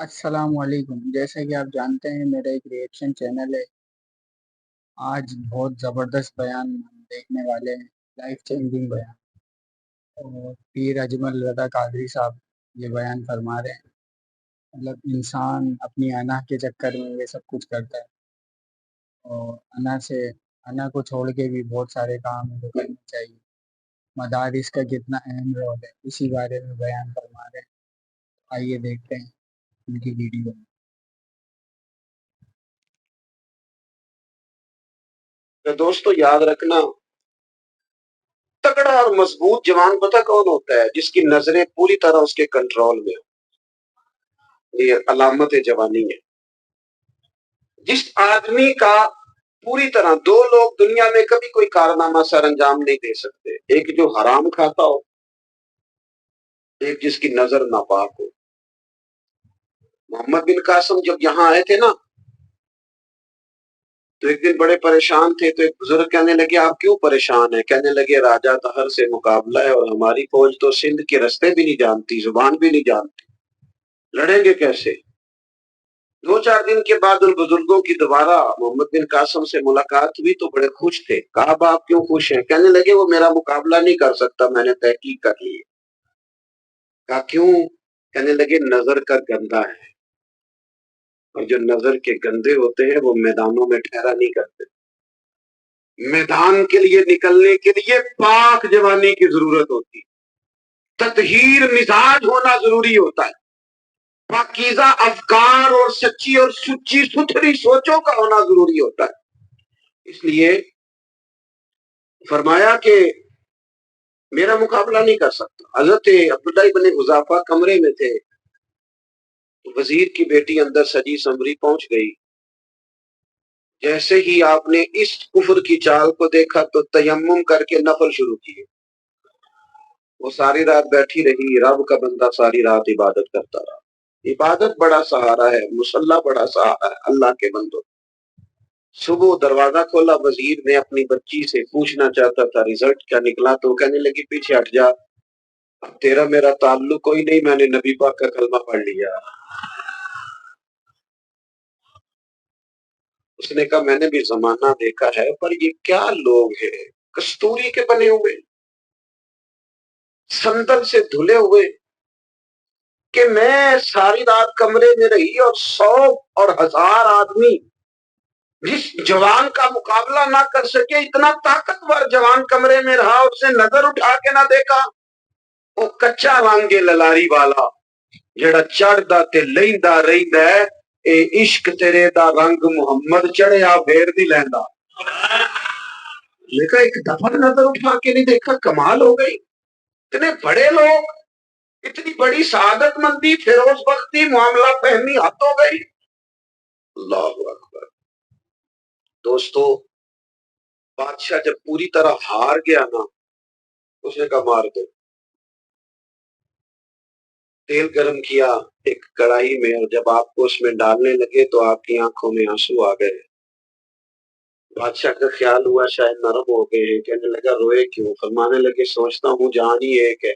السلام علیکم، جیسا کہ آپ جانتے ہیں میرا ایک ریئیکشن چینل ہے۔ آج بہت زبردست بیان ہم دیکھنے والے ہیں، لائف چینجنگ بیان۔ اور پیر اجمل رضا قادری صاحب یہ بیان فرما رہے ہیں، مطلب انسان اپنی انا کے چکر میں یہ سب کچھ کرتا ہے، اور انا کو چھوڑ کے بھی بہت سارے کام ہیں جو کرنے چاہیے۔ مدارس کا کتنا اہم رول ہے اسی بارے میں بیان فرما رہے ہیں۔ آئیے دیکھتے ہیں ان کی ویڈیو۔ تو دوستو یاد رکھنا، تگڑا اور مضبوط جوان پتہ کون ہوتا ہے؟ جس کی نظریں پوری طرح اس کے کنٹرول میں ہو۔ یہ علامت جوانی ہے۔ جس آدمی کا پوری طرح دو لوگ دنیا میں کبھی کوئی کارنامہ سر انجام نہیں دے سکتے، ایک جو حرام کھاتا ہو، ایک جس کی نظر ناپاک ہو۔ محمد بن قاسم جب یہاں آئے تھے نا، تو ایک دن بڑے پریشان تھے، تو ایک بزرگ کہنے لگے آپ کیوں پریشان ہیں؟ کہنے لگے راجہ طہر سے مقابلہ ہے، اور ہماری فوج تو سندھ کے رستے بھی نہیں جانتی، زبان بھی نہیں جانتی، لڑیں گے کیسے؟ دو چار دن کے بعد ان بزرگوں کی دوبارہ محمد بن قاسم سے ملاقات ہوئی تو بڑے خوش تھے۔ کہا آپ کیوں خوش ہیں؟ کہنے لگے وہ میرا مقابلہ نہیں کر سکتا، میں نے تحقیق کر لی۔ کہا کیوں؟ کہنے لگے نظر کا گندہ ہے، اور جو نظر کے گندے ہوتے ہیں وہ میدانوں میں ٹھہرا نہیں کرتے۔ میدان کے لیے نکلنے کے لیے پاک جوانی کی ضرورت ہوتی، تطہیر مزاج ہونا ضروری ہوتا ہے، پاکیزہ افکار اور سچی اور سچی ستھری سوچوں کا ہونا ضروری ہوتا ہے۔ اس لیے فرمایا کہ میرا مقابلہ نہیں کر سکتا۔ حضرت عبداللہ ابن حذافہ کمرے میں تھے، وزیر کی بیٹی اندر سجی سنوری پہنچ گئی۔ جیسے ہی آپ نے اس کفر کی چال کو دیکھا تو تیمم کر کے نفل شروع کیے۔ وہ ساری رات بیٹھی رہی، رب کا بندہ ساری رات عبادت کرتا رہا۔ عبادت بڑا سہارا ہے، مصلی بڑا سہارا ہے اللہ کے بندوں۔ صبح دروازہ کھولا، وزیر نے اپنی بچی سے پوچھنا چاہتا تھا رزلٹ کیا نکلا، تو کہنے لگی پیچھے ہٹ جا، اب تیرا میرا تعلق کوئی نہیں، میں نے نبی پاک کا کلمہ پڑھ لیا۔ اس نے کہا میں نے بھی زمانہ دیکھا ہے، پر یہ کیا لوگ ہیں، کستوری کے بنے ہوئے، سندل سے دھلے ہوئے، کہ میں ساری رات کمرے میں رہی اور 100 اور 1000 آدمی جس جوان کا مقابلہ نہ کر سکے، اتنا طاقتور جوان کمرے میں رہا، اس نے نظر اٹھا کے نہ دیکھا۔ وہ کچا وانگے للاری والا جڑا چڑھدا تے لیندا رہندا ہے، اے عشق تیرے دا رنگ محمد چڑھیا پھر نہیں لیندا۔ دیکھا ایک دفعہ نظر اٹھا کے نہیں دیکھا، کمال ہو گئی۔ اتنے بڑے لوگ، اتنی بڑی سعادت مندی، فیروز بختی، معاملہ فہمی حد ہو گئی۔ اللہ اکبر۔ دوستو بادشاہ جب پوری طرح ہار گیا نا، اس نے کہا مار دو۔ تیل گرم کیا ایک کڑاہی میں، اور جب آپ کو اس میں ڈالنے لگے تو آپ کی آنکھوں میں آنسو آ گئے۔ بادشاہ کا خیال ہوا شاید نرم ہو گئے ہیں، کہنے لگا روئے کیوں؟ فرمانے لگے سوچتا ہوں جان ہی ایک ہے،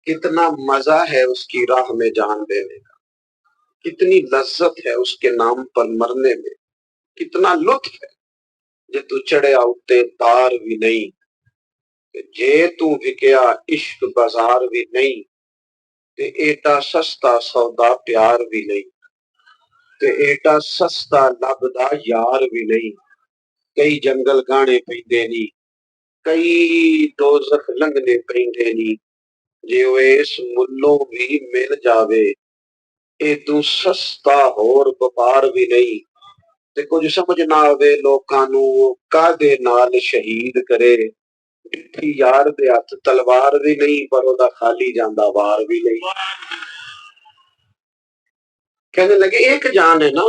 کتنا مزہ ہے اس کی راہ میں جان دینے کا، کتنی لذت ہے اس کے نام پر مرنے میں، کتنا لطف ہے جے تو چڑھیا اتے تار بھی نہیں، جے تو وکیا عشق بازار بھی نہیں، تے ایٹا سستا سودا پیار بھی نہیں، تے ایٹا سستا لبدا یار بھی نہیں۔ کئی جنگل گانے پیندے نی، کئی دوزخ لنگنے پیندے نی، جے وہ اس ملوں بھی مل جاوے، اے تو سستا ہور بپار بھی نہیں۔ تے کچھ سمجھ نہ آوے لوکاں نوں کادے نال شہید کرے، ڈٹھی یار دے ہاتھ تلوار بھی نہیں، پر او دا خالی جاندا وار بھی نہیں۔ کہنے لگے ایک جان ہے نا،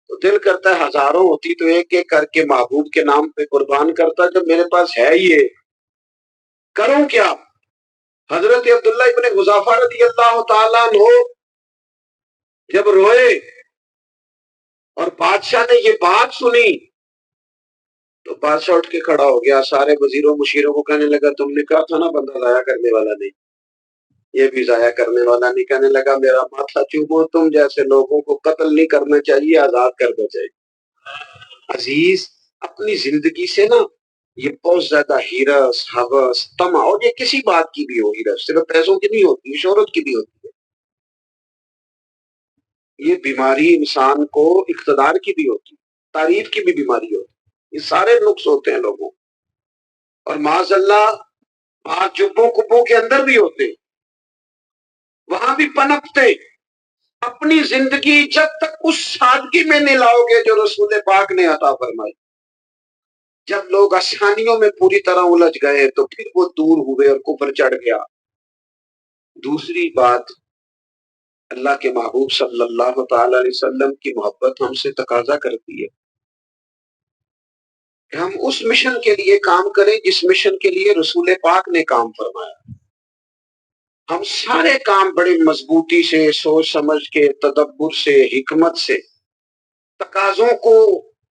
تو دل کرتا ہے ہزاروں ہوتی تو ایک ایک کر کے محبوب کے نام پہ قربان کرتا، جب میرے پاس ہے ہی ہے کروں کیا؟ حضرت عبداللہ ابن حذافہ رضی اللہ تعالیٰ عنہ جب روئے اور بادشاہ نے یہ بات سنی تو بادشاہ اٹھ کے کھڑا ہو گیا، سارے وزیروں مشیروں کو کہنے لگا تم نے کہا تھا نا بندہ ضائع کرنے والا نہیں، یہ بھی ضائع کرنے والا نہیں. کہنے لگا میرا ماتھا چومو تم جیسے لوگوں کو قتل نہیں کرنا چاہیے، آزاد کرنا چاہیے. عزیز اپنی زندگی سے نا یہ بہت زیادہ ہیرس، ہوس، طمع، اور یہ کسی بات کی بھی ہو، ہیرس صرف پیسوں کی نہیں ہوتی، شہرت کی بھی ہوتی ہے. یہ بیماری انسان کو اقتدار کی بھی ہوتی ہے، تعریف کی بھی بیماری ہوتی ہے. یہ سارے نقص ہوتے ہیں لوگوں، اور معاذ اللہ آج جبوں کبوں کے اندر بھی ہوتے ہیں، وہاں بھی پنپتے. اپنی زندگی جب تک اس سادگی میں نہیں لاؤ گے جو رسول پاک نے عطا فرمائی، جب لوگ آسانیوں میں پوری طرح الجھ گئے تو پھر وہ دور ہوئے اور کفر چڑھ گیا. دوسری بات، اللہ کے محبوب صلی اللہ تعالی علیہ وسلم کی محبت ہم سے تقاضا کرتی ہے کہ ہم اس مشن کے لیے کام کریں جس مشن کے لیے رسول پاک نے کام فرمایا. ہم سارے کام بڑے مضبوطی سے، سوچ سمجھ کے، تدبر سے، حکمت سے، تقاضوں کو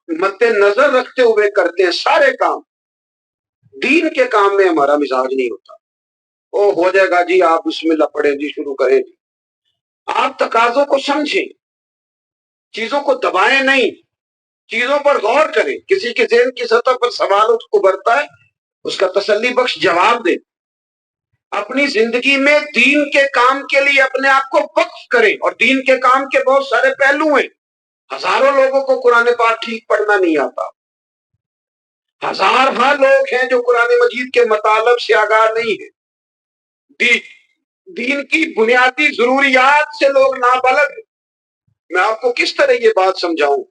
مد نظر رکھتے ہوئے کرتے ہیں. سارے کام. دین کے کام میں ہمارا مزاج نہیں ہوتا. او ہو جائے گا جی، آپ اس میں لپڑیں جی، شروع کریں جی. آپ تقاضوں کو سمجھیں، چیزوں کو دبائیں نہیں، چیزوں پر غور کریں. کسی کے ذہن کی سطح پر سوال ابھرتا ہے، اس کا تسلی بخش جواب دیں. اپنی زندگی میں دین کے کام کے لیے اپنے آپ کو وقف کریں. اور دین کے کام کے بہت سارے پہلو ہیں. ہزاروں لوگوں کو قرآن پاک ٹھیک پڑھنا نہیں آتا، ہزاروں لوگ ہیں جو قرآن مجید کے مطالب سے آگاہ نہیں ہیں. دین کی بنیادی ضروریات سے لوگ نابلد ہیں. میں آپ کو کس طرح یہ بات سمجھاؤں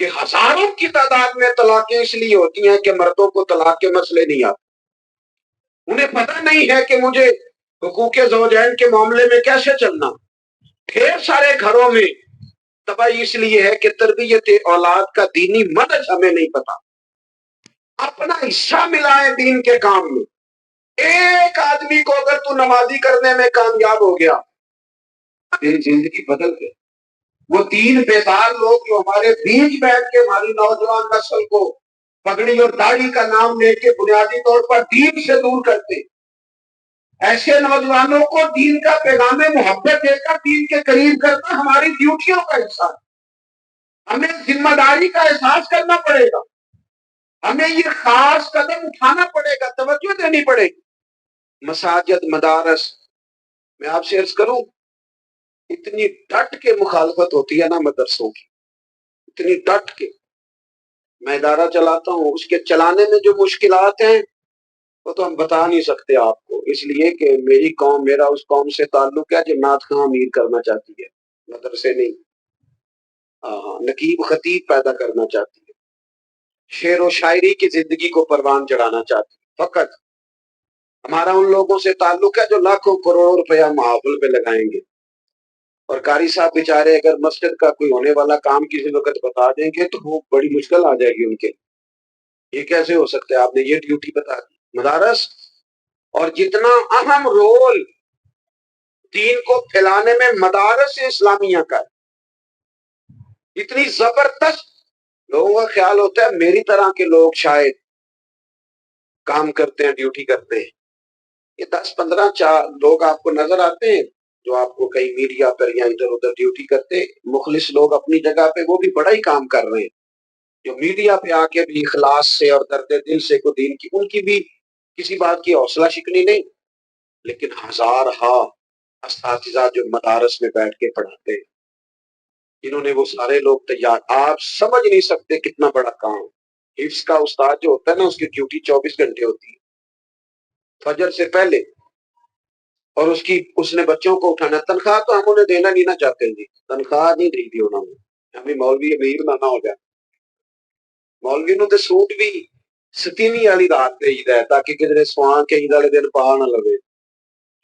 کہ ہزاروں کی تعداد میں طلاقیں اس لیے ہوتی ہیں کہ مردوں کو طلاق کے مسئلے نہیں آتے. انہیں پتہ نہیں ہے کہ مجھے حقوق زوجین کے معاملے میں کیسے چلنا. ڈھیر سارے گھروں میں تباہی اس لیے ہے کہ تربیت اولاد کا دینی منہج ہمیں نہیں پتا. اپنا حصہ ملائے دین کے کام میں. ایک آدمی کو اگر تو نمازی کرنے میں کامیاب ہو گیا، تیری زندگی بدل گئی. وہ تین بیدار لوگ جو ہمارے بیچ بیٹھ کے ہماری نوجوان نسل کو پگڑی اور داڑھی کا نام لے کے بنیادی طور پر دین سے دور کرتے، ایسے نوجوانوں کو دین کا پیغام محبت دے کر دین کے قریب کرنا ہماری ڈیوٹیوں کا حصہ ہے. ہمیں ذمہ داری کا احساس کرنا پڑے گا. ہمیں یہ خاص قدم اٹھانا پڑے گا، توجہ دینی پڑے گی. مساجد، مدارس، میں آپ سے عرض کروں، اتنی ڈٹ کے مخالفت ہوتی ہے نا مدرسوں کی، اتنی ڈٹ کے. میں ادارہ چلاتا ہوں، اس کے چلانے میں جو مشکلات ہیں وہ تو ہم بتا نہیں سکتے آپ کو، اس لیے کہ میری قوم، میرا اس قوم سے تعلق ہے جو نعت خواں امیر کرنا چاہتی ہے، مدرسے نہیں. نقیب خطیب پیدا کرنا چاہتی ہے، شعر و شاعری کی زندگی کو پروان چڑھانا چاہتی ہے. فقط ہمارا ان لوگوں سے تعلق ہے جو لاکھوں کروڑوں روپیہ محافل پہ لگائیں گے، اور قاری صاحب بیچارے اگر مسجد کا کوئی ہونے والا کام کسی وقت بتا دیں گے تو وہ بڑی مشکل آ جائے گی ان کے. یہ کیسے ہو سکتا ہے، آپ نے یہ ڈیوٹی بتا دی. مدارس، اور جتنا اہم رول دین کو پھیلانے میں مدارس اسلامیہ کا ہے، اتنی زبردست. لوگوں کا خیال ہوتا ہے میری طرح کے لوگ شاید کام کرتے ہیں، ڈیوٹی کرتے ہیں. یہ 10-15 لوگ آپ کو نظر آتے ہیں جو آپ کو کئی میڈیا پر یا ادھر ادھر ڈیوٹی کرتے. مخلص لوگ اپنی جگہ پہ وہ بھی بڑا ہی کام کر رہے ہیں، جو میڈیا پہ آ کے بھی اخلاص سے اور درد دل سے کو دین کی، ان کی بھی کسی بات کی حوصلہ شکنی نہیں. لیکن ہزارہا اساتذہ جو مدارس میں بیٹھ کے پڑھاتے ہیں، جنہوں نے وہ سارے لوگ تیار، آپ سمجھ نہیں سکتے کتنا بڑا کام. حفظ کا استاد جو ہوتا ہے نا، اس کی ڈیوٹی 24 گھنٹے ہوتی ہے فجر سے پہلے، اور اس نے بچوں کو اٹھانا. تنخواہ تو ہم انہیں دینا نہیں نہ چاہتے جی، تنخواہ نہیں دی تھی انہوں نے. ہمیں مولوی امیر نہ ہو جائے. مولوی نو تے سوٹ بھی 27ویں والی رات پہ ہی ہے تاکہ کدھر سوان کے عید والے دن پا نہ لگے،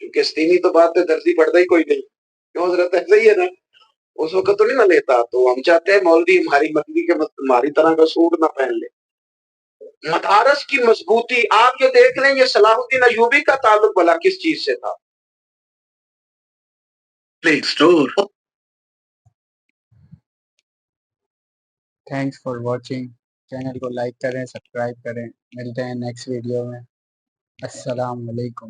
کیونکہ 27ویں تو بعد تے درزی پڑتا ہی کوئی نہیں. کیوں حضرت ایسا ہی ہے نا، اس وقت تو نہیں نہ لیتا. تو ہم چاہتے ہیں مولوی ہماری مطلبی کے ہماری طرح کا سوٹ نہ پہن لے. مدارس کی مضبوطی آپ یہ دیکھ لیں، یہ صلاح الدین ایوبی کا تعلق بھلا کس چیز سے تھا؟ Play Store. Thanks for watching. Channel کو لائک کریں، سبسکرائب کریں. ملتے ہیں نیکسٹ ویڈیو میں. السلام علیکم.